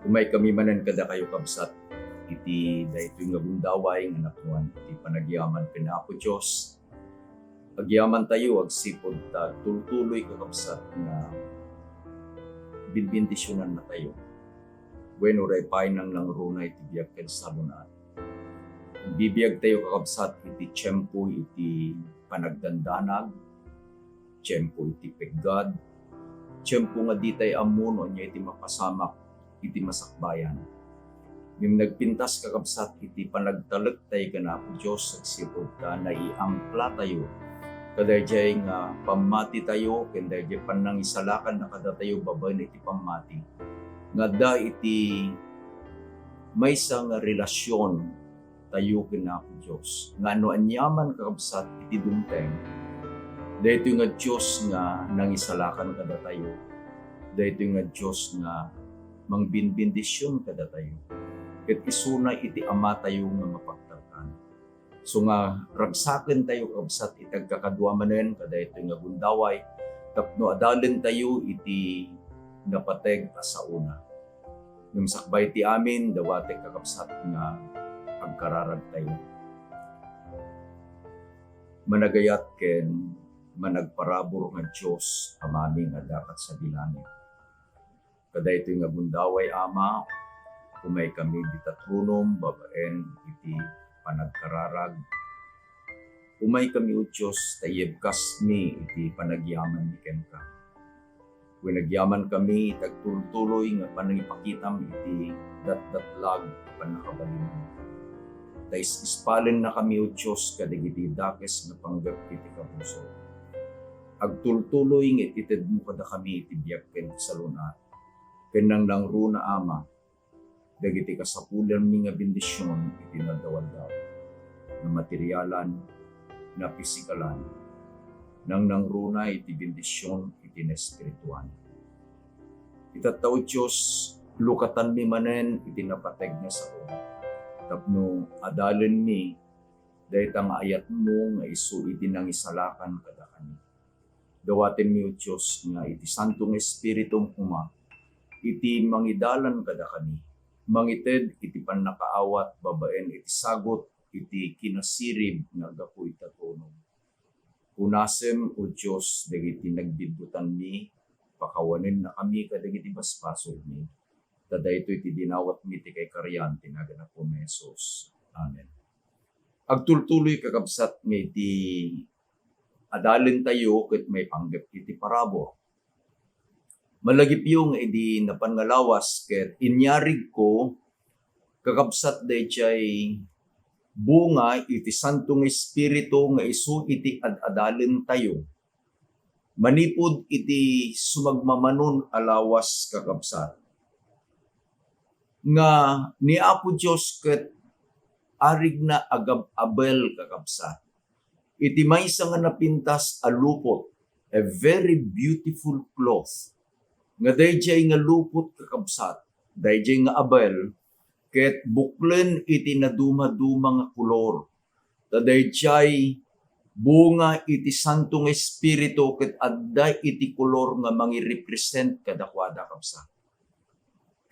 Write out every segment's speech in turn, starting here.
Umay kami manan kada kayo kabsat, iti daytoy nga bundaway nga nakuan iti panagyaman ken Apo Dios. Agyaman tayo agsipod ta tultuloy kakabsat nga binbindisyonan na tayo. Bueno ray painang nang runa iti biag ken salunat. Bibiyag tayo kakabsat iti tiyempo iti panagdandanag, tiyempo iti peggad, tiyempo nga di tayo amuno niya iti mapasamak iti masakbayan. Yung nagpintas kakabsat iti panagtalag tayo ka na po Diyos agsipod ka na iangkla tayo. Kadayjay nga pamati tayo, kadayjay panangisalakan na kada tayo babay iti pamati. Nga da iti may isang relasyon tayo kina po Diyos. Nga no anyaman kakabsat iti dumteng, dahito nga Diyos nga nangisalakan kada tayo. Dahito nga Diyos nga mangbinbindisyon kada tayo. Ket isuna iti ama tayo nga mapagtarkan. So nga ragsaken tayo kabsat itagkakadwa manen kada ito nga gundaway tapno adalen tayo iti napateg asauna. Yung sakbay ti amin dawate kakabsat nga agkararag tayo. Managayat ken managparabor nga Dios amaming nga dapat sa bilangit. Kada ito nga bundaway ama, kumay kami ditatrunom, babaen, iti panagkararag. Umay kami o Diyos, tayebkas mi, iti panagyaman ni Kenka. Kung nagyaman kami, tagtuloy nga panangipakitam, iti datdatlag, panakabalin. Tais ispalin na kami o Diyos, kadagiti dakes nga panggap iti kapuso. Agtultuloy nga ititid mo kada kami, iti biyak ken sa lunat. Kenang nang runa ama, dagiti kasapulan mi nga bendisyon iti nadawal-daw, na materialan, na pisikalan, nang runa iti bendisyon iti na espirituan. Itataw Diyos, lukatan mi manen iti napateg nga sa o. Tapno adalen mi, dahit ang ayat mo nga isu iti nang isalakan kada kami. Dawaten mi o Diyos nga iti santong espiritum uma, iti mangidalan kada kami, mangited iti panakaawat babaen iti sagot iti kinasirib nga gapu itatunong. Unasem o Diyos dagiti nagbidutan mi, pakawanin na kami kadagiti baspasod mi. Tada ito iti dinawat mi ti kay karyan tinaganap po mesos. Amen. Agtultuloy kakabsat nga iti adalin tayo ket may panggap iti parabor. Malagip yung edi napangalawas ket inyarig ko kakabsat dayjay bunga iti santong espiritu nga isu iti adalin tayo. Manipod iti sumagmamanon alawas kakabsat. Nga ni Apo Dios ket arig na agab-abel kakabsat. Iti maysa nga napintas a lupot, a very beautiful cloth. Nga dayjay nga lupot kakabsat, dayjay nga abel, ket buklen iti naduma-duma nga kulor. Dayjay bunga iti santong espiritu ket adda iti kulor nga mangirepresent kadakwada kabsat.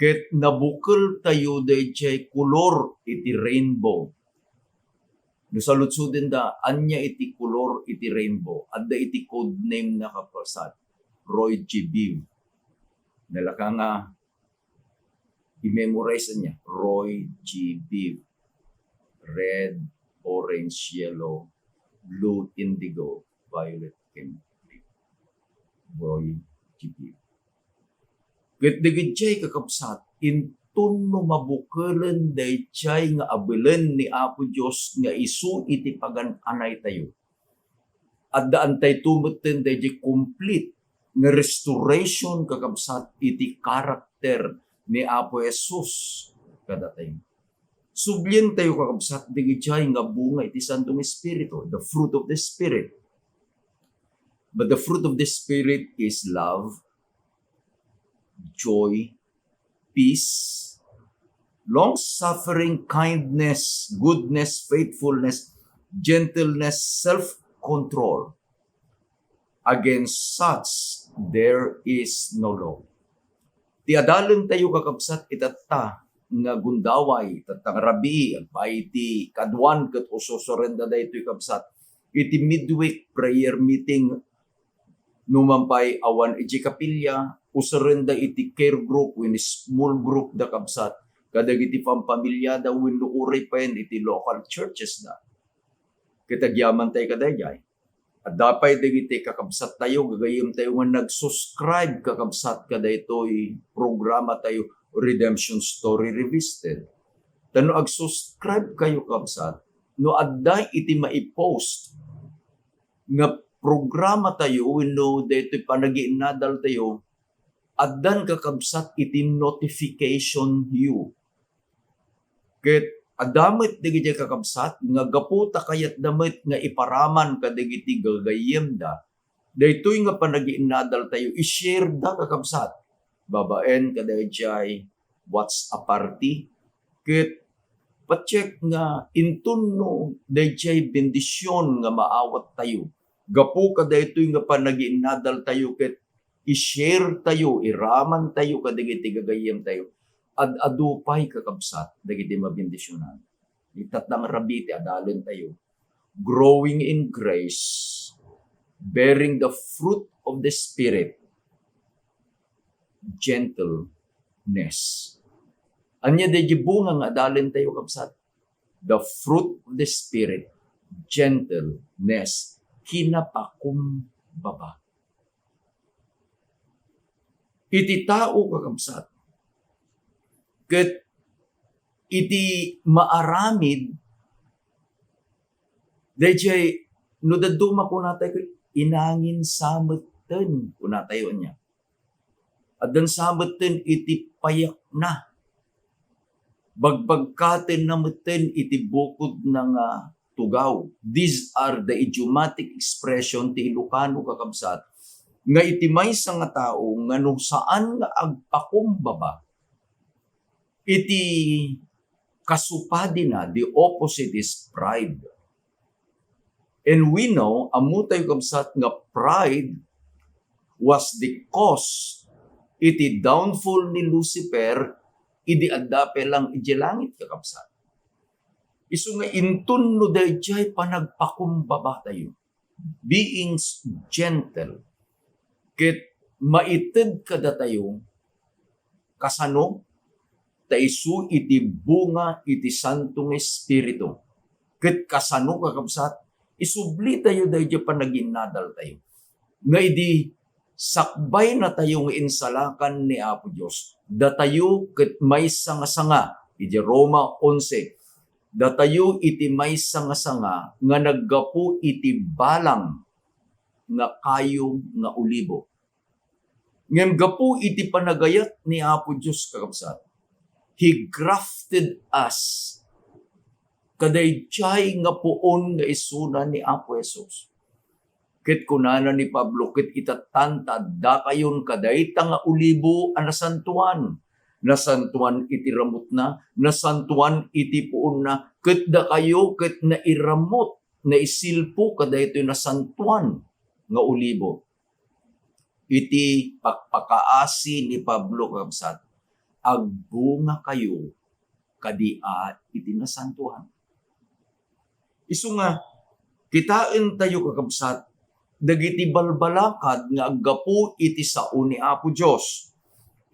Ket nabukel tayo dayjay kulor iti rainbow. No sa lutsuden da, anya iti kulor iti rainbow, adda iti code name na kapasat, Roy G. Biv. Nalaka nga, i-memorize niya, Roy G. Biv. Red, orange, yellow, blue, indigo, violet, and green. Roy G. Biv. Gat-digit kakabsat, intun no mabukelan dayjay nga abelan ni Apo Dios nga isu iti pagan-anay tayo. At daan tayo tumutin dayjay complete nga restoration kakabsat iti karakter ni Apo Jesus kada tayo. Sublin tayo kakabsat digijay nga bunga iti Santong Espiritu, the fruit of the Spirit. But the fruit of the Spirit is love, joy, peace, long-suffering, kindness, goodness, faithfulness, gentleness, self-control. Against such, there is no law. Ti adalan tayo kakabsat itatta nga gundaway, tatang rabi, agpay ti kadwan kat usosorenda da ito'y kabsat. Iti midweek prayer meeting numampay awan iti kapilya, usorenda iti care group, win small group da kabsat. Kadag iti pampamilya da win luuray pa yan iti local churches da. Kitagyaman tayo kadayay. At dapay dagiti kakabsat tayo, gagayim tayo nga nag-subscribe kakabsat kada ito'y programa tayo, Redemption Story Revisited. Tano ag-subscribe kayo kakabsat, no adday iti maipost nga programa tayo, no dito'y panagiinadal tayo, addan kakabsat iti notification you. Ket adamit digiti kakabsat, nga gaputa kayat damit nga iparaman kadigiti gagayem da, daytoy nga panagiinadal tayo, i-share da kakabsat. Babaen kadayjay WhatsApp party, ket pacheck nga intunno dayjay bendisyon nga maawat tayo. Gapu kadaytoy nga panagiinadal tayo, ket i-share tayo, iraman tayo kadigiti gagayem tayo. Adupay kakabsat dagiti mabindisyonan. Itatang rabiti adalon tayo. Growing in grace, bearing the fruit of the Spirit, gentleness. Anya daydi bunga nga adalon tayo kabsat. The fruit of the Spirit, gentleness, kinapakumbaba. Iti tao kakabsat, ket iti maaramid, dayjay no daduma ko natay inangin sameten ko natayo niya. Addan sameten iti payak na. Bagbagkaten na meten iti bukod ng tugaw. These are the idiomatic expression ti Ilocano kakabsat nga iti maysa nga tao nga no saan nga agpakumbaba, iti kasupadi na, the opposite is pride. And we know, amutay kabsat nga pride was the cause iti downfall ni Lucifer, idi addape lang iti langit kakabsat. Isu nga intun no dayjay panagpakumbaba tayo. Being gentle. Ket maited kada tayo kasano taisu iti bunga iti Santong Espiritu. Ket kasano kakabsat, isubli tayo dayjay panaginadal tayo. Nga idi sakbay na tayo nga insalakan ni Apo Dios. Datayo ket maysa nga sanga, iti Roma 11. Datayo iti maysa nga sanga nga naggapu iti balang nga kayo nga ulibo. Ngem gapu iti panagayat ni Apo Dios kakabsat. He grafted us. Kadayjay nga puon nga isuna ni Apo Jesus. Ket kunana ni Pablo, ket itatanta da kayon kadayta nga ulibo a nasantuan. Nasantuan iti ramot na, nasantuan iti puon na, ket da kayo ket nairamot, naisilpo kadaytoy nasantuan nga ulibo. Iti pakpakaasi ni Pablo kabsat, agbunga kayo kadia iti nasantuan. Isu nga kitain tayo kakabsat, dagiti balbalakad nga aggapu iti sao ni Apo Dios.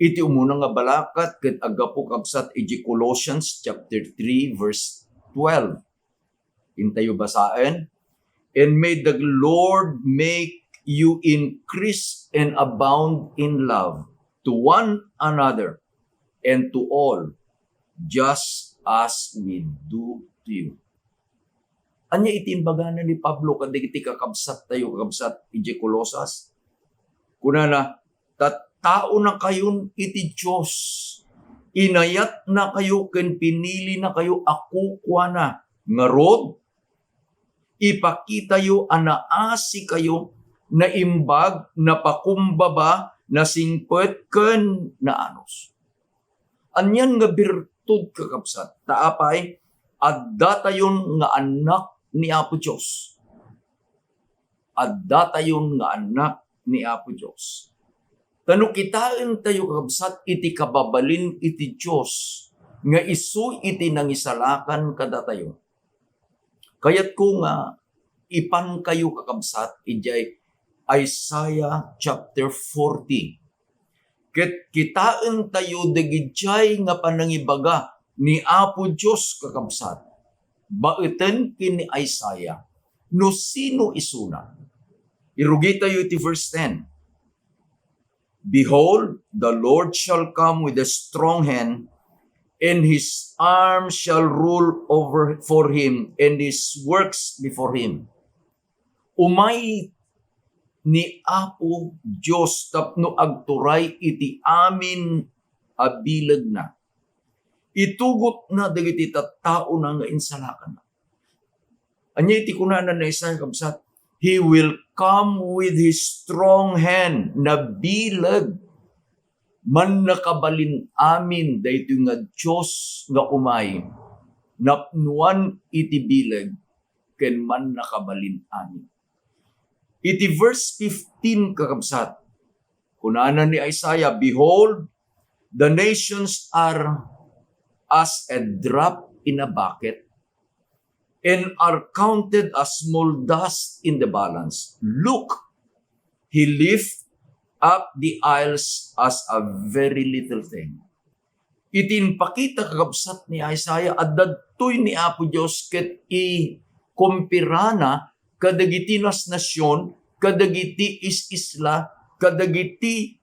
Iti umuna nga balakat ket aggapu kabsat iti Colossians chapter 3 verse 12. Intayo basaen, and may the Lord make you increase and abound in love to one another and to all, just as we do to you. Anya itimbaganan ni Pablo kadagiti kakabsat tayo kakabsat iti Colosas. Kunana, tattao na kayon iti Diyos. Inayat na kayo ken pinili na kayo ako kuana. Ngarod, ipakita yo anaasi kayo na imbag, na pakumbaba, na singpet ken na anos. Anyan nga birtud kakabsat, taapay, adda tayon nga anak ni Apo Dios. Adda tayon nga anak ni Apo Dios. Tano kitain tayo kakabsat iti kababalin iti Diyos, nga isu iti nangisalakan kada tayo. Kaya't ko nga, ipan kayo kakabsat, ijay Isaiah chapter 40. Ket kitain tayo dagijay nga panangibaga ni Apo Diyos kakabsat. Baeten kini Isaiah, no sino isuna? Irugi tayo iti verse 10. Behold, the Lord shall come with a strong hand, and his arm shall rule over for him, and his works before him. Umay ni Apo Diyos tapno agturay iti amin abilag na. Itugot na dagiti tattao na nga insalakan na. Anya iti kunanan na Isaiah kabsat, He will come with His strong hand na bilag man nakabalin amin dayto nga Diyos nga umay napnuan iti bilag ken man nakabalin amin. Iti verse 15 kakabsat, kunanan ni Isaiah, behold, the nations are as a drop in a bucket, and are counted as small dust in the balance. Look, he lift up the isles as a very little thing. Itinpakita kakabsat ni Isaiah at dadtoy ni Apo Diyos ket kumpirana kadagiti nasyon, kadagiti isla, kadagiti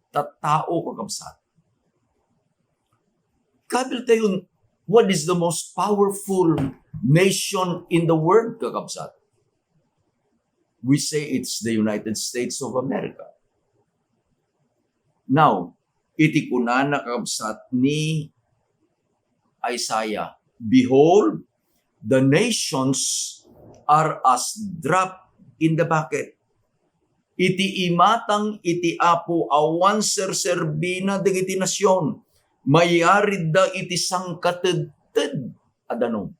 tattao kakabsat. Kabil tayo, what is the most powerful nation in the world, kakabsat? We say it's the United States of America. Now, iti kunana kakabsat ni Isaiah, behold, the nations are as drop in the bucket. Iti imatang iti Apo awan serserbina dagiti nasyon, mayarid da iti sangkated adanong.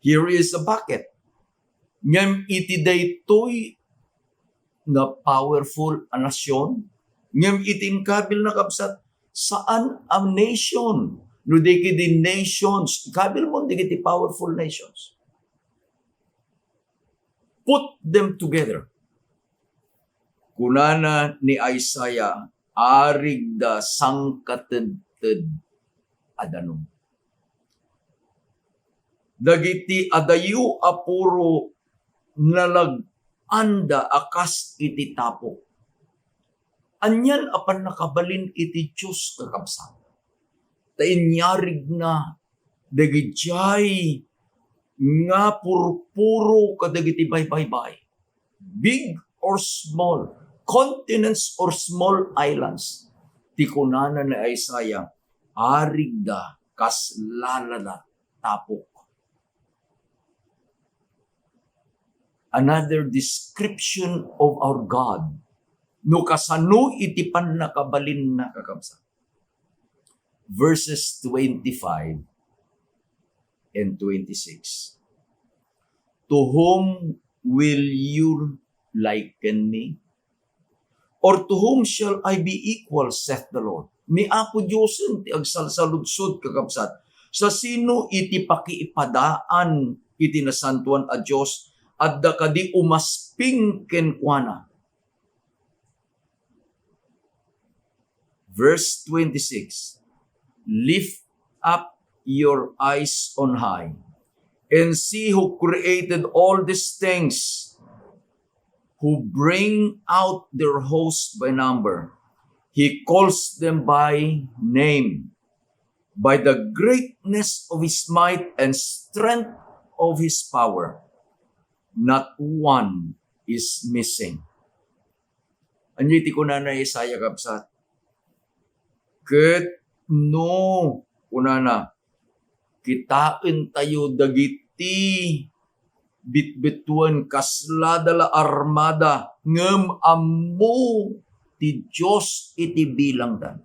Here is a bucket. Ngem iti daytoy nga powerful a nasyon, ngem iti kabil na kabsat, saan ang nation? No digiti nations, kabil mo digiti powerful nations. Put them together. Kunana ni Isaiah, arig da sangkated adanong. Dagiti adayu apuro nalaganda akas iti tapo. Anyan apan nakabalin iti Diyos kakabsat. Tainyarig na dagijay nga purpuro kadagiti baybay. Big or small, continents or small islands. Tikunana ni Isaiah, arig da kas lalala tapok. Another description of our God. No kasano iti pan nakabalin na kakabsat. Verses 25 and 26. To whom will you liken me? Or to whom shall I be equal, saith the Lord? Ni Apo Diyosen ti agsalsaludsod kakabsat. Sa sino iti pakiipadaan iti nasantuan a Diyos at da kadi umasping kenkwana. Verse 26. Lift up your eyes on high and see who created all these things, who bring out their host by number. He calls them by name, by the greatness of his might and strength of his power. Not one is missing. Anyiti ko na Isaiah kabsat. Ket no, kunana, kitain tayo dagiti bitbituan kasladala armada ngem ammo ti Diyos iti bilang dan.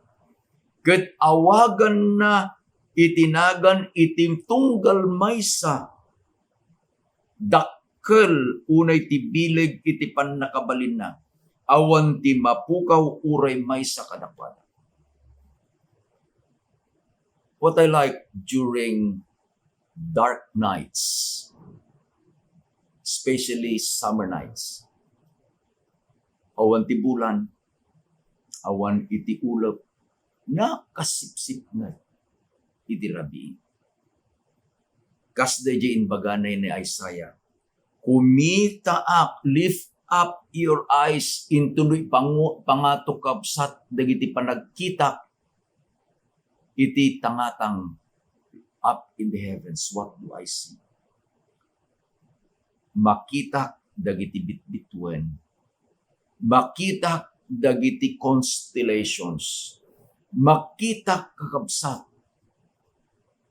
Ket awagan na itinagan itim tunggal maysa dakkel unay ti bileg iti pan nakabalin na. awan ti mapukaw uray may sa kadakwada. What I like during dark nights, especially summer nights, awan ti bulan, awan iti ulap, na kasipsip na iti rabi. Kas DJ inbaganay ni Isaiah, kumitaak, lift up your eyes into pangato kabsat dagiti panagkita iti tangatang up in the heavens. What do I see? Makita dagiti bitbitwen, makita dagiti constellations, makita kakabsat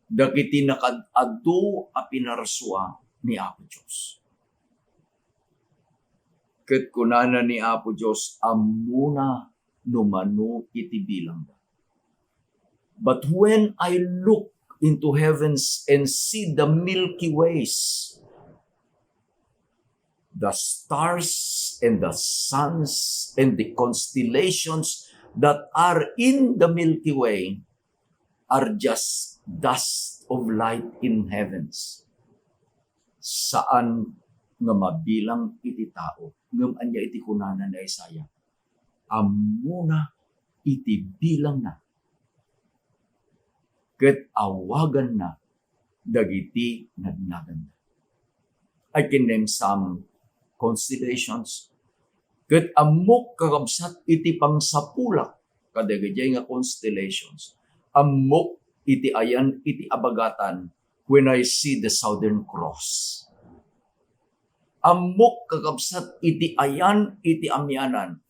dagiti nakadado a pinaraswa ni Apo Diyos. Ket kunana ni Apo Diyos, amuna numano iti bilang. But when I look into heavens and see the Milky Ways, the stars and the suns and the constellations that are in the Milky Way are just dust of light in heavens. Saan nga mabilang iti tao? Ngam anya iti kunana ni Isaiah. Amuna iti bilang na. Ket awagan na dagiti nagnagan na. I can name some constellations. Ket amok kakabsat iti pangsapulak kadagiti nga constellations. Amok iti ayan iti abagatan when I see the Southern Cross. Amok kakabsat iti ayan iti amyanan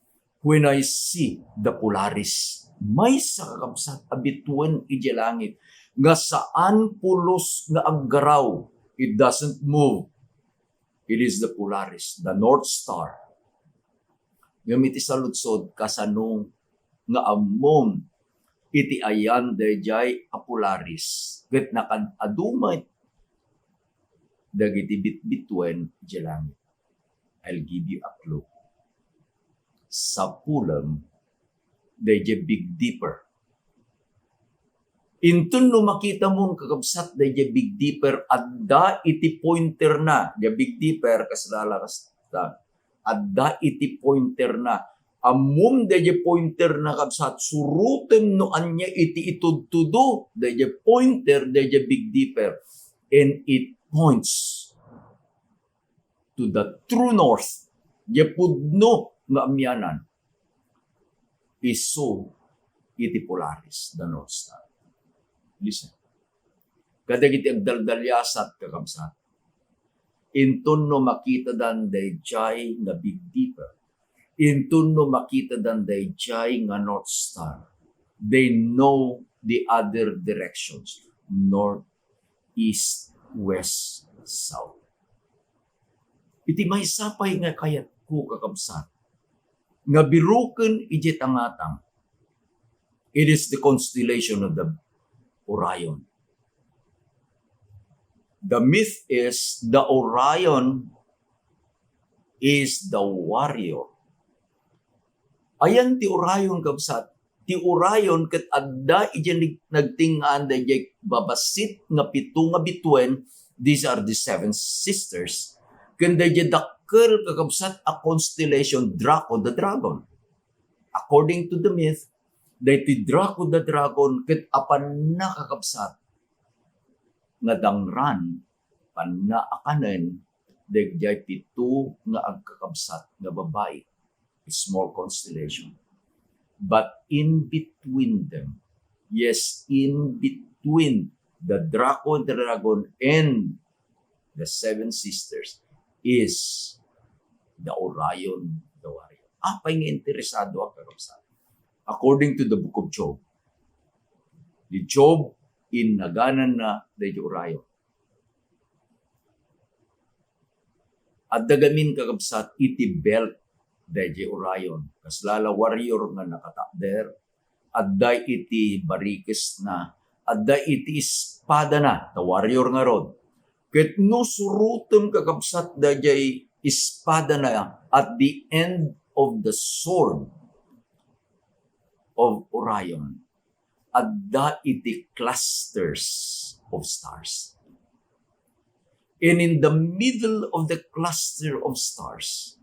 when I see the Polaris. May sa kakabsat abituan iti langit nga saan pulos nga aggaraw, it doesn't move. It is the Polaris, the North Star. Ngam iti saludsod kasanong nga amom iti ayan dayjay a Polaris. Ket nakadumay dagiti bitbitwen iti langit. I'll give you a clue. Sa pulam dayjay Big Dipper. Intun no makita mo kakabsat dayjay Big Dipper, adda iti pointer na. Dayjay Big Dipper kasalala kasta. Adda iti pointer na. Amum dayjay pointer na kabsat, surutem no anya iti itudtudo dayjay pointer dayjay Big Dipper, and it points to the true north. Dayjay pudno nga amyanan. Iso iti Polaris, the North Star. Listen. Kadagiti agdaldalyasat kakabsat. Intun no makita dan dayjay nga Big Dipper. Intun no makita dan dayjay nga North Star. They know the other directions. North, east, west, south. Iti may sapay nga kayat ko kakabsat. Nga biruken iti tangatang. It is the constellation of the Orion. The myth is the Orion is the warrior. Ayan ti Orion kabsat. Ti Orion ket adda iti nagtingaan dayjay babasit nga pito nga bituen. These are the seven sisters. Ken dayjay dakkel kakabsat a constellation, Draco the dragon. According to the myth, dayti Draco the dragon ket apan nakakabsat nga dangran pannaakanen dayjay pito nga agkakabsat nga babae, a small constellation. But in between them, yes, in between the Draco the dragon and the seven sisters is the Orion, the warrior. Apay nga interesado ang kakabsat. According to the book of Job, the Job inaganan na the Orion. At dagamin kakabsat iti belt the Orion. Kaslala warrior nga nakatakder. Adda iti barikes na. Adda iti espada na. The warrior nga rod. Ket no surutem kakabsat dayjay espada na at the end of the sword of Orion, adda iti clusters of stars. And in the middle of the cluster of stars,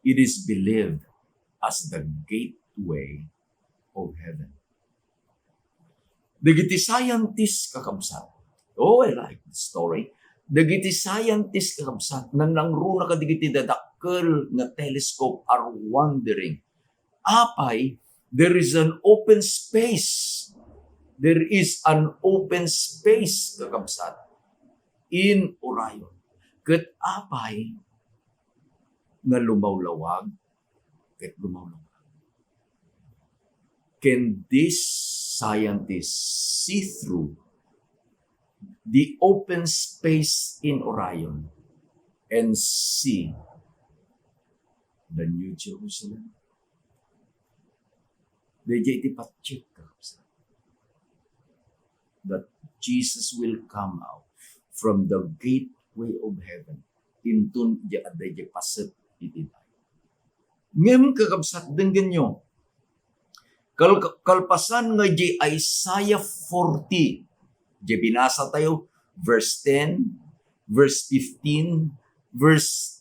it is believed as the gateway of heaven. Dagiti scientists kakabsat. Oh, I like the story. Dagiti scientists kakabsat nang nangruna kadigiti dadakkel nga telescope are wondering. Apay, there is an open space. There is an open space kakabsat in Orion. Ket apay nga lumawlawag ket lumawlawag. Can this scientist see through the open space in Orion and see the New Jerusalem? Dayjay iti patsyek that Jesus will come out from the gateway of heaven intun di aday paset iti day. Ngem kakabsat denggen nyo, kalpasan nga di Isaiah 40, di binasa tayo, verse 10, verse 15, verse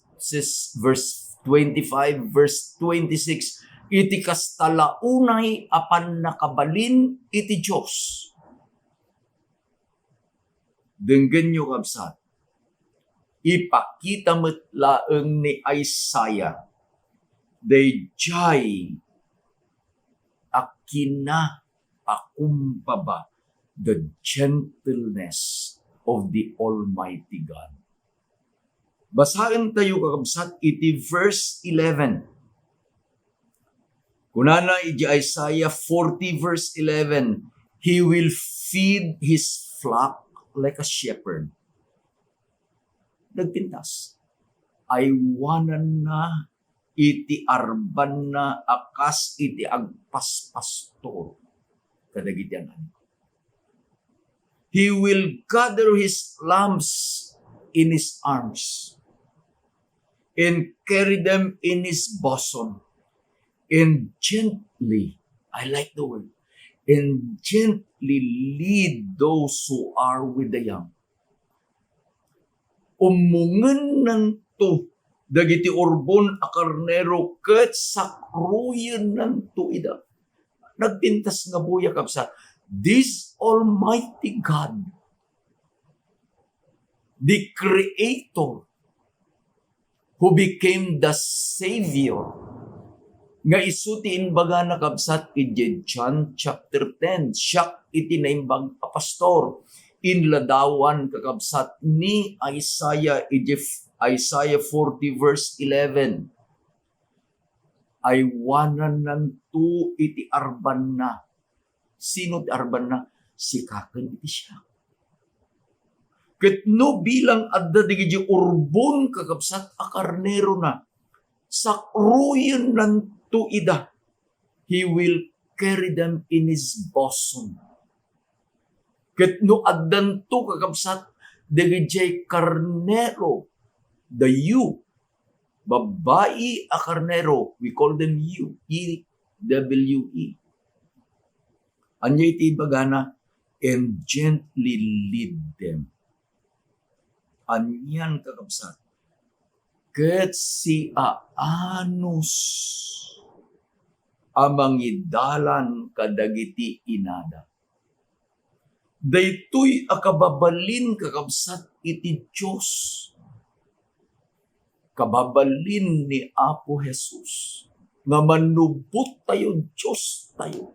25, verse 26, iti kastalaunay apan nakabalin iti Diyos. Denggen nyo kabsat, ipakita met laeng ni Isaiah, dayjay akina pakumpaba the gentleness of the Almighty God. Basahin tayo kakabsat iti verse 11. Kunana iti Isaiah 40 verse 11, He will feed His flock like a shepherd. Nagpintas. Aywanan na iti arban na akas iti agpaspastor. Kadagiti ang ano. He will gather His lambs in His arms and carry them in His bosom and gently, I like the word, and gently lead those who are with the young. Umungan ng to, dagiti urbon a karnero, ket sakruyen ng tuida. Nagpintas nga buya kapsa, this Almighty God, the Creator, who became the Savior, nga isuti inbaga na kabsat iti John chapter 10, siya iti naimbag a pastor, inladawan kakabsat ni Isaiah iti Isaiah 40 verse 11. Aywanan nanto iti arban na. Sino ti arban na? Sikaken iti siya. Ket no bilang adda digiti urbon kakabsat a karnero na, sakruyen nanto ida, He will carry them in His bosom. Ket no addan to kakabsat digiti karnero, the ewe, babae a karnero, we call them ewe, E-W-E. Anya iti bagana, and gently lead them. Anyan kakabsat, ket si aanos amang idalan kadagiti inada. Daytoy akababalin kakabsat iti Diyos. Kababalin ni Apo Jesus nga manubot tayo Diyos tayo.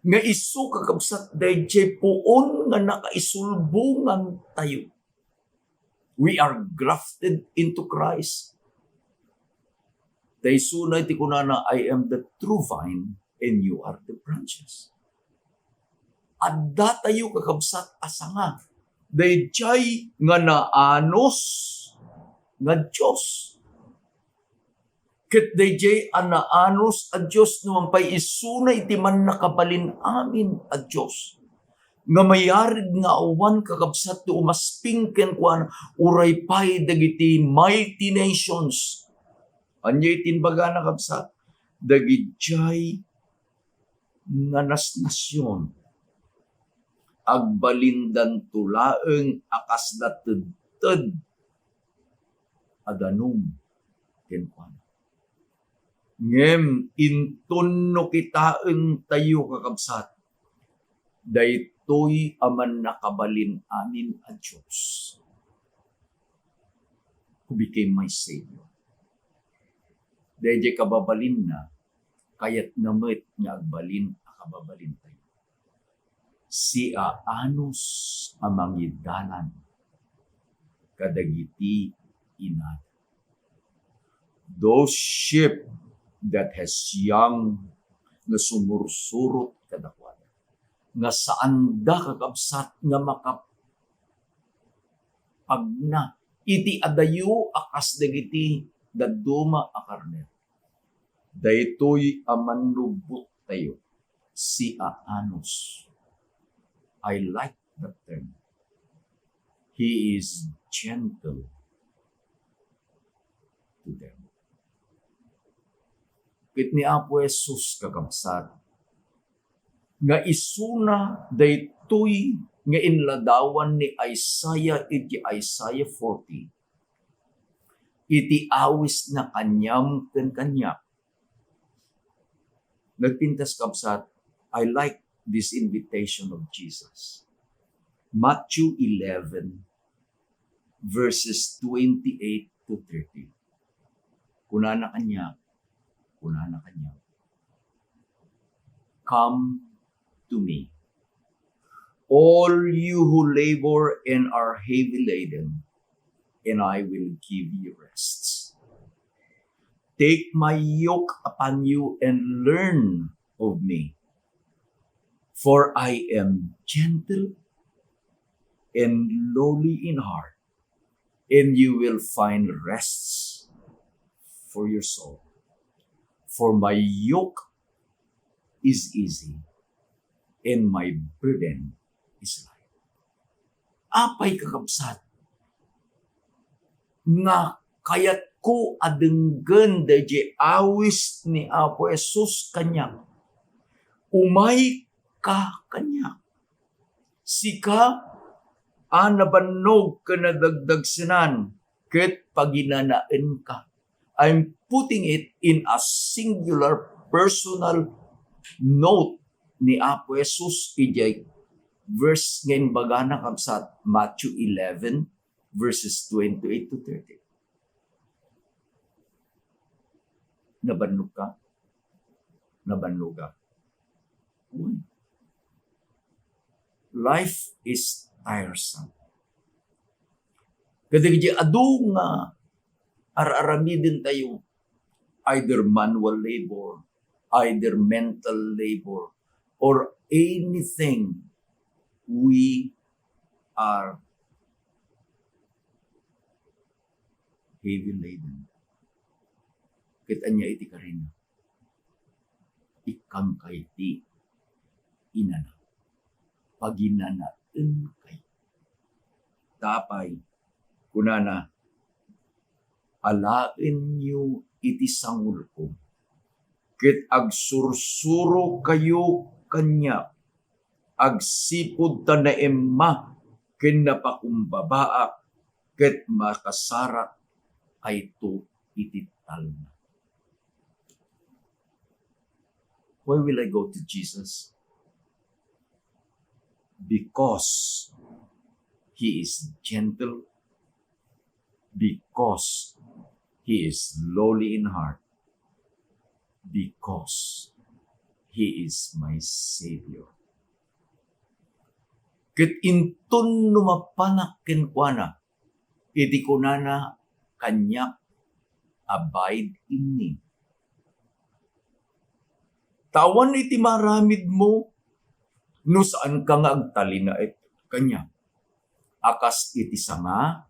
Nga isu kakabsat dayjay puon nga nakaisulbungan tayo. We are grafted into Christ. Daysunay ti kunana, I am the true vine and you are the branches. Adda tayo kakabsat asanga. Dayjay nga naanos nga Diyos. Ket dayjay anaanos a Diyos naman pay isunay ti man nakabalin amin a Diyos. nga mayarid nga awan kakabsat to umasping ken kuan uray pay dagiti mighty nations. Anyay tinbaga na kabsat dagiti nga nasyon agbalindan tulaeng akas da tedted adanum ken kuan. Ngem intunno kitaeng tayo kakabsat daytoy aman nakabalin anin a Diyos who became my Savior. Dahil kababalin na, kayat namit nga agbalin akababalin tayo. Si aanos amang idalan kadagiti inat. Those sheep that has young na sumursurot kadakwada. Nga saan da kakabsat nga makapagna iti adayo akas dagiti daduma akarner. Daytoy amanlubot tayo si aanos. I like that term. He is gentle to them. Kit ni Apo Jesus kakabsat nga isuna daytoy nga inladawan ni Isaiah iti Isaiah 40. Iti awis na kanyam ken kanya. Nagpintas kabsat, I like this invitation of Jesus. Matthew 11 verses 28 to 30. Kunana kanya. Come to me, all you who labor and are heavy laden, and I will give you rest. Take my yoke upon you and learn of me, for I am gentle and lowly in heart, and you will find rest for your soul. For my yoke is easy, and my burden is light. Apay kakabsat, nga kayat ko adenggen dahi awis ni Apo Jesus kanya. Umay ka kanya. Sika anabannog ka nadagdag sinan ket paginanaen ka. I'm putting it in a singular personal note ni Apo Jesus ijay verse ngayon baga na kabsat Matthew 11 verses 28 to 30. Nabannog ka? Nabannoga. Life is tiresome. Kadagiti adu nga araramidin tayo either manual labor, either mental labor, or anything we are heavy laden. Kita niya iti karin. Ikam kay ti inana. Paginanaen kay. Tapay, kunana, alain niyo iti sangul ko. Ket agsursuro kayo kanya. Agsipod ta na emma ken napakumbabaak ket makasarak ay to iti talna. Why will I go to Jesus? Because He is gentle, because He is lowly in heart, because He is my Savior. Ket intun numapanak kenkwana, iti kunana kanya abide in me. Tawan iti maramid mo, no saan ka nga agtalina et kanya. Akas iti sanga,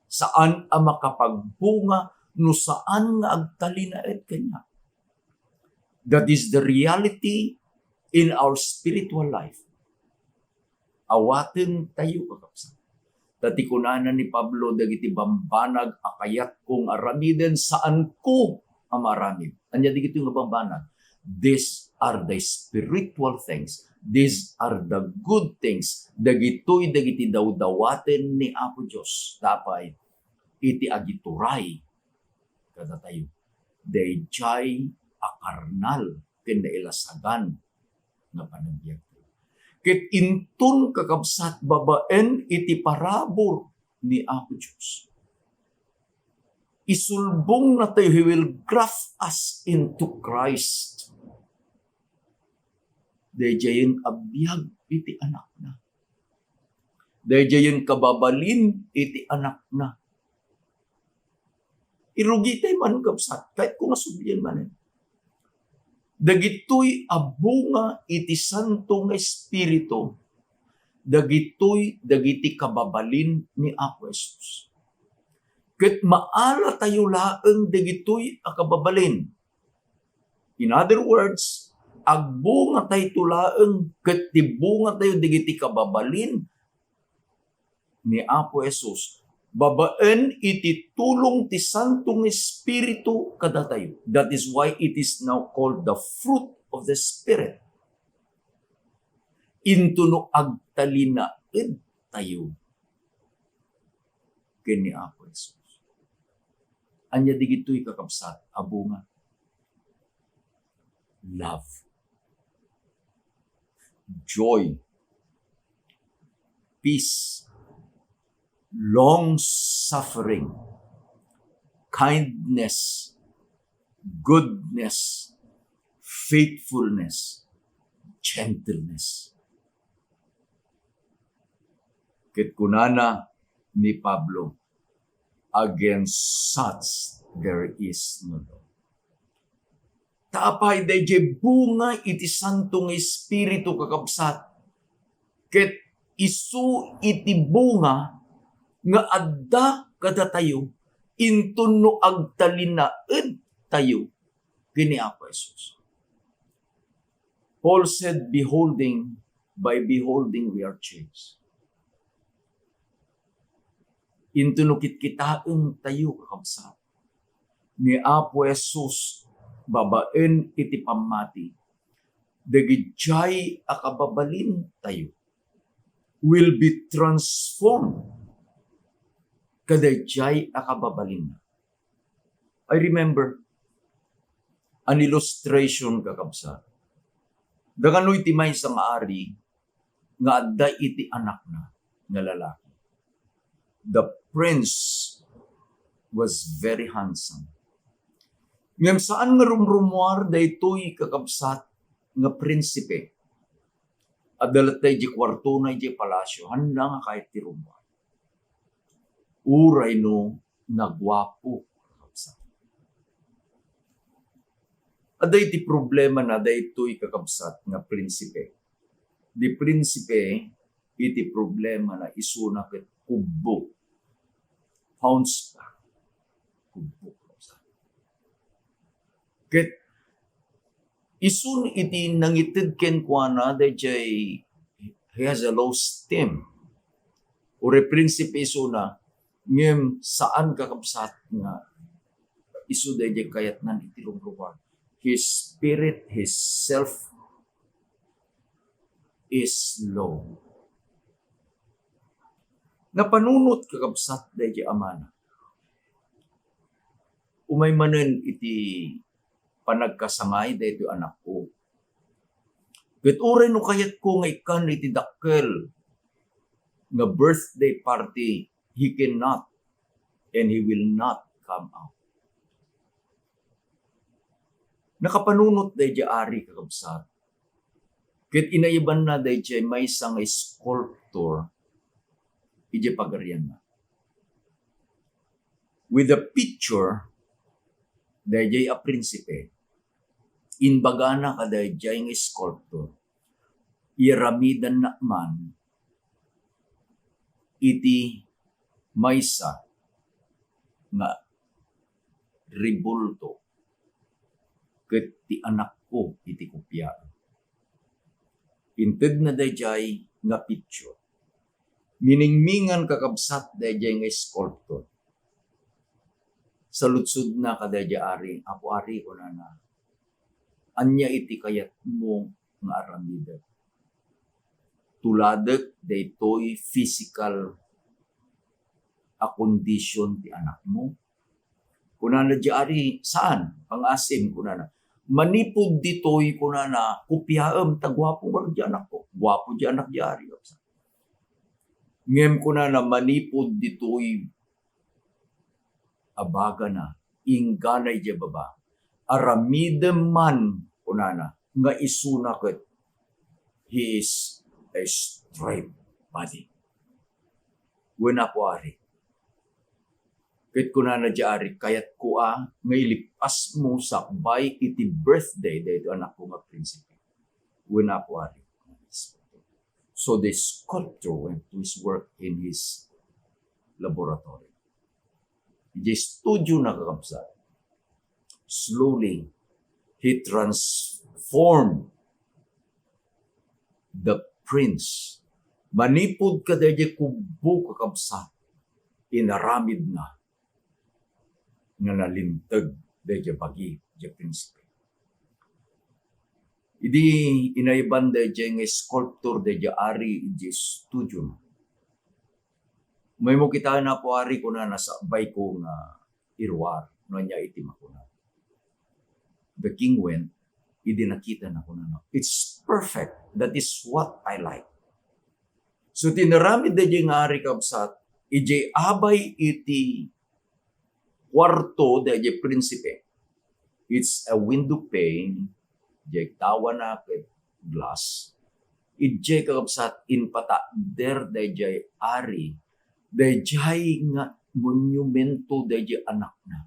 saan ang makapagbunga, no saan nga agtalina et kanya. That is the reality in our spiritual life. Awaten tayo kakabsat. Tati kunanan ni Pablo dagiti bambanag akayat kong aramiden saan ko amaramid. Anya digito yung bambanag. These are the spiritual things. These are the good things. Dagitoy dagiti dawdawaten ni Apo Diyos. Tapay iti agituray kada tayo. Dayjay akarnal kinailasagan nga panagbiag. Ket intun kakabsat babaen iti parabor ni Apo Diyos. Isulbong na tayo, He will graft us into Christ. Dayjayin abiyag iti anak na. Dayjayin kababalin iti anak na. Irugi tayo man kabsat, kahit kung asubiyan man. Dagitoy abunga iti Santo nga Espiritu. Dagitoy dagiti kababalin ni Apo Jesus. Ket maala tayo laeng dagitoy a kababalin. In other words, agbunga tayo tulaeng ket tibunga tayo dagiti kababalin ni Apo Jesus. Babaen iti tulong ti Santong Espiritu kada tayo. That is why it is now called the fruit of the Spirit. Intuno agtalinaed tayo kini Apo Jesus. Anya digito'y kakabsat, abunga. Love. Joy. Peace. Long-suffering, kindness, goodness, faithfulness, gentleness. Ket kunana ni Pablo, against such there is no law. Taapay dayjay bunga iti Santong Espiritu kakabsat. Ket isu iti bunga nga adda kada tayo, intun no agtalinaed tayo kini Apo Jesus. Paul said, by beholding we are changed. Intun no kitkitaeng tayo kakabsat. Ni Apo Jesus, babaen iti pamati, dagijay akababalin tayo, will be transformed kadayjay akababalin na. I remember an illustration kakabsat. Daganoy ti maysa nga ari nga adda iti anak na nga lalaki. The prince was very handsome. Ngem saan nga rumrumuar daytoy kakabsat nga prinsipe. Adalat day di kwarto na di palasyo, handa nga kahit ti rumuar. Uray no nagwapo. Aday ti problema na daytoy kakabsat nga prinsipe. Di prinsipe iti problema na isuna ket kubbo. Pounds pa. Kubbo. Ket isun iti nangitid ken kuana dayjay he has a low esteem. Ure prinsipe isuna ngem saan kakabsat nga isu dayjay kayat nan iti rumruar. His spirit, his self is low. Napanunot kakabsat dayjay amana. Umay manen iti panagkasangay daytoy anak ko. Ket uray no kayat ko nga ikan iti dakkel nga birthday party, he cannot and he will not come out. Nakapanunot dayjay ari kakabsat. Ket inayiban na dayjay maysa nga sculptor iti pagarian na. With a picture dayjay a prinsipe, inbagana ka dayjay nga sculptor, iramidan na man iti maysa nga ribulto ket ti anak ko iti kopya. Inted na dayjay nga picture. Miningmingan kakabsat dayjay nga sculptor. Sa lutsud na kadayjay ari, ako ari ko na. Anya iti kayat mo nga aramida. Tuladak daytoy physical a condition ti anak mo. Kunana di ari, saan? Pangasim kunana. Manipod ditoy kunana, kupyaam, tagwapo nga di anak ko. Gwapo di anak di ari. Ngem kunana, manipod ditoy abaga na, ingganay di baba. Aramidem man kunana, nga isunakit, he is a straight body. Wala po ari. Kahit kunana di ari, kayat ko nga ilipas mo sakbay iti birthday dahito anak ko nga prinsipe. Wala po ari. So the sculptor went to his work in his laboratory. Di studio na kakabsat. Slowly, he transformed the prince. Manipod ka dahil kubo kakabsat. Inaramid na. Nga nalintag dahil bagi di prinsipe. Idi inaiban dahil nga sculptor dahil ari di studio. May mo kita na po ari ko na nasa bay ko nga irwar. No niya itim ako na. The king went, idi nakita na ko na. It's perfect. That is what I like. So tinaramid dahil nga ari kabsat, iji abay iti kwarto dahil prinsipe. It's a window pane, jay tawa na kay glass. Ije kakabsat inpata der dayjay ari, dayjay nga monumento dayjay anak na.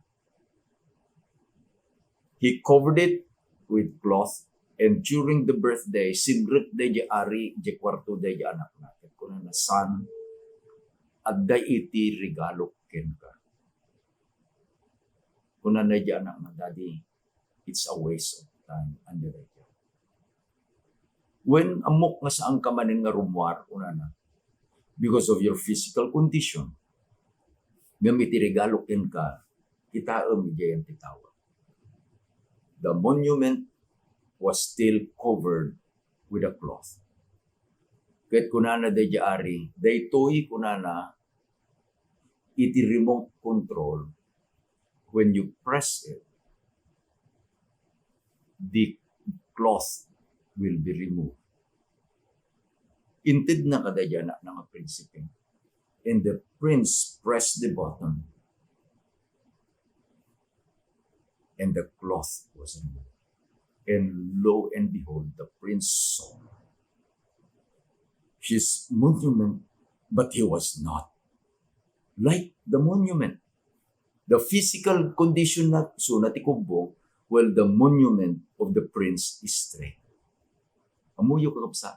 He covered it with cloth, and during the birthday, simrit dayjay ari, jay kwarto dayjay anak na. Kuna na son, adday iti regalo ken ka. Kuna na dayjay anak na, daddy, it's a waste of time. Andi dayjay. When amok nga saan ka manin nga rumwar, una na, because of your physical condition, gamit regalo ken ka, kitaam ijay ang titawa. The monument was still covered with a cloth. Kahit kunana dayjay ari, daytoy kunana, iti remote control, when you press it, the cloth will be removed. Intid na kadayjay na nga prinsipe. And the prince pressed the button. And the cloth was removed. And lo and behold, the prince saw his monument, but he was not like the monument. The physical condition na sunatikubo, well, the monument of the prince is straight. Amuyo kakapsa.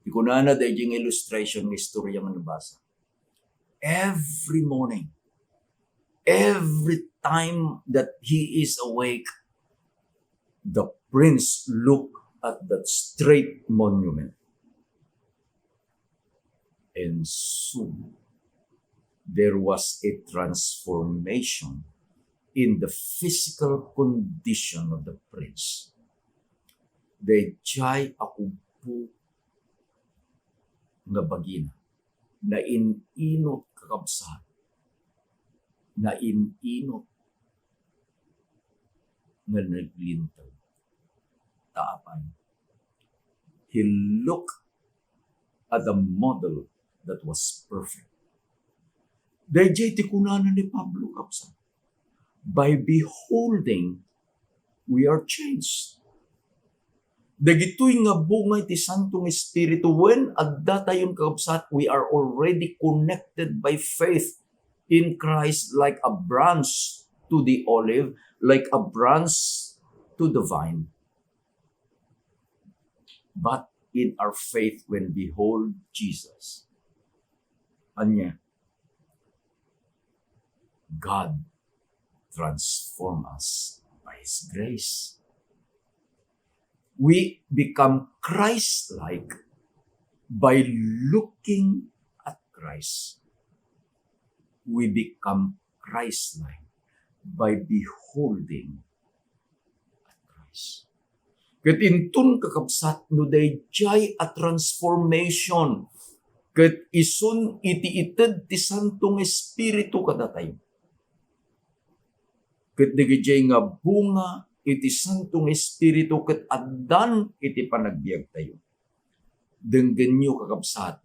Ikunana dahil yung illustration ng istorya nga nabasa. Every morning, every time that he is awake, the prince looked at that straight monument. And soon, there was a transformation in the physical condition of the prince. Dayjay ako po nga bagina, na ininot kakabsat, na ininot nga naglintag. Taapan. He looked at the model that was perfect. Dayjay ti kunana ni Pablo kapsa. By beholding, we are changed. Dagitoy nga bungay ti Santong Espiritu, when adda tayon kakabsat, we are already connected by faith in Christ, like a branch to the olive, like a branch to the vine. But in our faith, when behold Jesus, anya, God transform us by His grace. We become Christ-like By looking at Christ, we become Christ-like by beholding at Christ. Ket intun kakabsat no dayjay a transformation ket isun iti ited ti Santong Espiritu kadatayo. Ket dagijay nga bunga iti Santong Espiritu ket addan iti panagbiag tayo. Denggenyo kakabsat,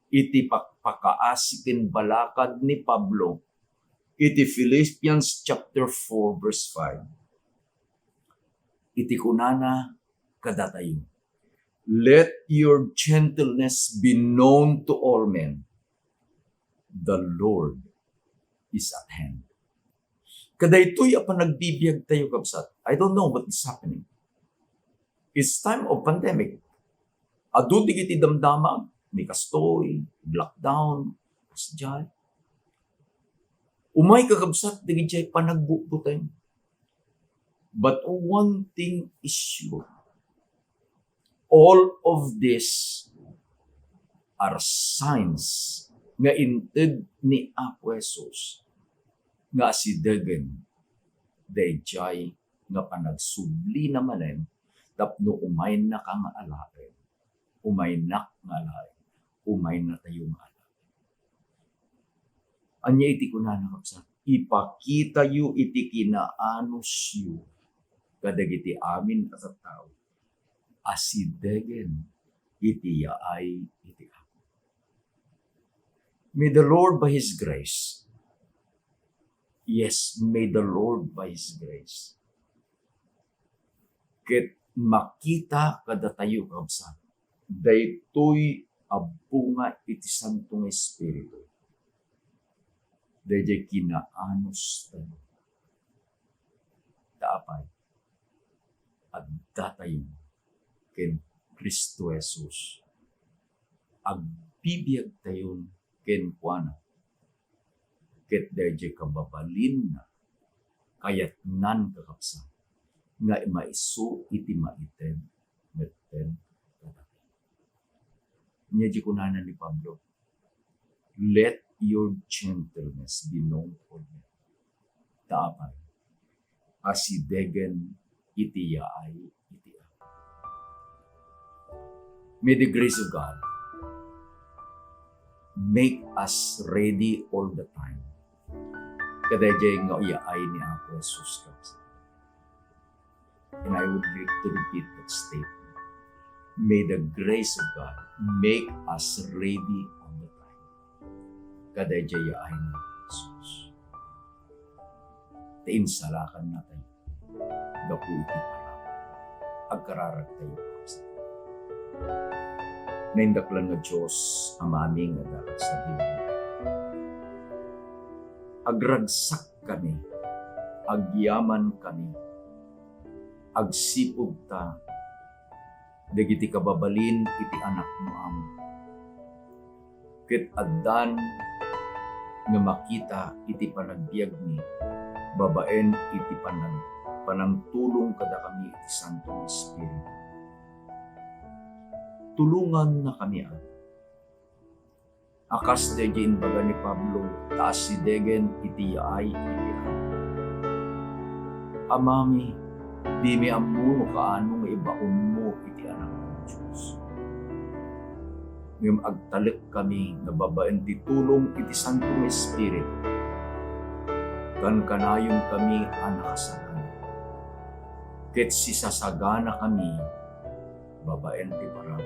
iti pakaasikin balakad ni Pablo, iti Philippians chapter 4 verse 5. Iti kunana kadatayo. Let your gentleness be known to all men. The Lord is at hand. Kadaytoy a panagbibiag tayo kabsat. I don't know what is happening. It's time of pandemic. Adu digiti damdama ni kastoy, lockdown, kasjay. Umay kakabsat digiti panagbubutay. But one thing is sure. All of this are signs nga inted ni Apo Jesus nga si Degen dayjay nga panagsubli na manen tapno umay na ka nga alaen. Umay nak nga alaen. Umay na tayo nga alaen. Anya iti kunana kapsat. Ipakita yu iti kinaanos yu kadagiti amin at tao. Asidegen iti yaay iti ako. May the Lord by His grace, yes, may the Lord by His grace, ket makita kada tayo kabsat, daytoy abunga iti Santong Espiritu. Dayjay kinaanos tayo. Daapay at datayo ken Kristo Jesus. Agbibiyag tayon ken kuana. Ket dayjay kababalin na kayat nan kakapsa nga maisu iti maiten metten kadati. Nya di kunana ni Pablo. Let your gentleness be known to men. Daapay asidegen iti yaay iti ako. May the grace of God make us ready all the time. Kadayjay nga yaay ni Apo Jesus Christ. And I would like to repeat that statement. May the grace of God make us ready all the time. Kadayjay yaay ni Jesus. Tainsalakan natin. Dapo iti para. Agkararag tayo. Naindaklan nga Diyos amaming nga dapat sa Biblia. Agragsak kami, agyaman kami, agsipog ta, dagiti kababalin iti anak mo amo. Ket addan nga makita iti panagbiag ni, babaen iti panangtulong kada kami iti Santong Espiritu. Tulungan na kami akas degen baga ni Pablo, taas si degen iti yaay iti amami, di mi amuno kaano nga ibaon mo iti anak ng Diyos. Ngayong agtalik kami na babaen ti tulong iti Santong Espiritu. Kan kanayon kami anakasagan. Ket sisasagana kami, babaen ti parang.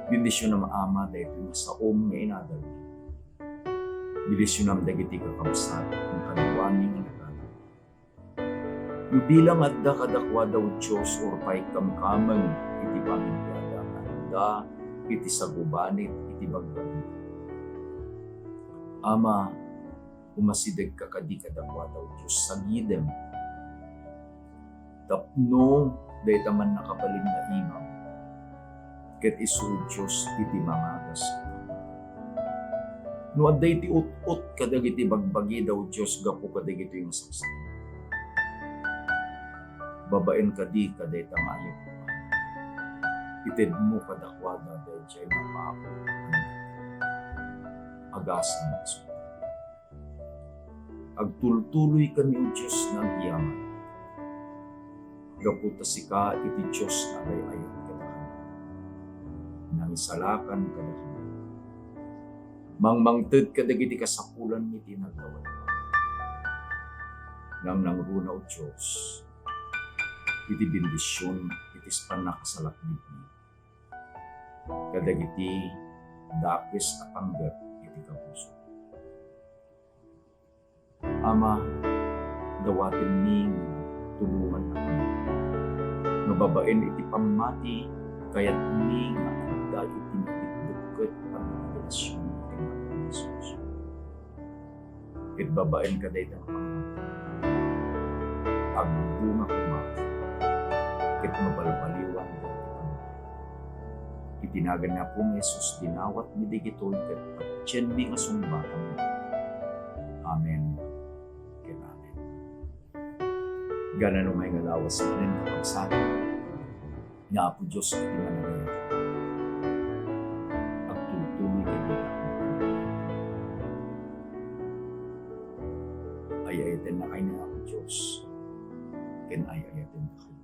Bindisyon na maama dahil sa nga inadal. Bindisyon na dagiti kakabsat ng kaliwani nga nagana. Nubilang adda kadakwa daw Diyos or pa'y kamkamang iti pamilyada adda iti sagubanit iti bagbanit. Ama, umasidag ka kadi kadakwa daw Diyos sa gidem. Tapno dahil taman nakabalin na imam. Ket isu Diyos iti mangagas. No adday ti ut-ut kadagiti bagbagi daw Diyos gapu kadagiti yung saksak. Babaen kadi kaday tamayo. Ited mo kadakwada dahil siya'y napaako agasan ng iso. Agtultuloy kami o Diyos ng iyaman. Gaputa sika iti Diyos na ayayat kadahan. Nangisalakan kadahan. Mangmangted kadagiti kasapulan ni tinagdawal. Nang nangruna o Diyos, iti bendisyon itis panakasalakbit ni. Kadagiti dakes apanggat iti kapuso. Ama, dawatin ni tulungan na kami. Nababain iti pamati, kaya't ni nga anda iti natitduket panakarelasyon iti mga Jesus. Ket babain ka dahi ng pamati. Agbunga kumati. Ket mabalbaliwan dati pamati. Itinagan na po ng Jesus, dinawat mi digitoy ket patyen mi nga sumba kami. Amen. Gana no may ngalawas sa kanin kapagsana. Nga po Diyos iti managay. Agtultuloy ka dito. Ayayatin na kayo na ako Diyos. Ken ayayatin na kayo.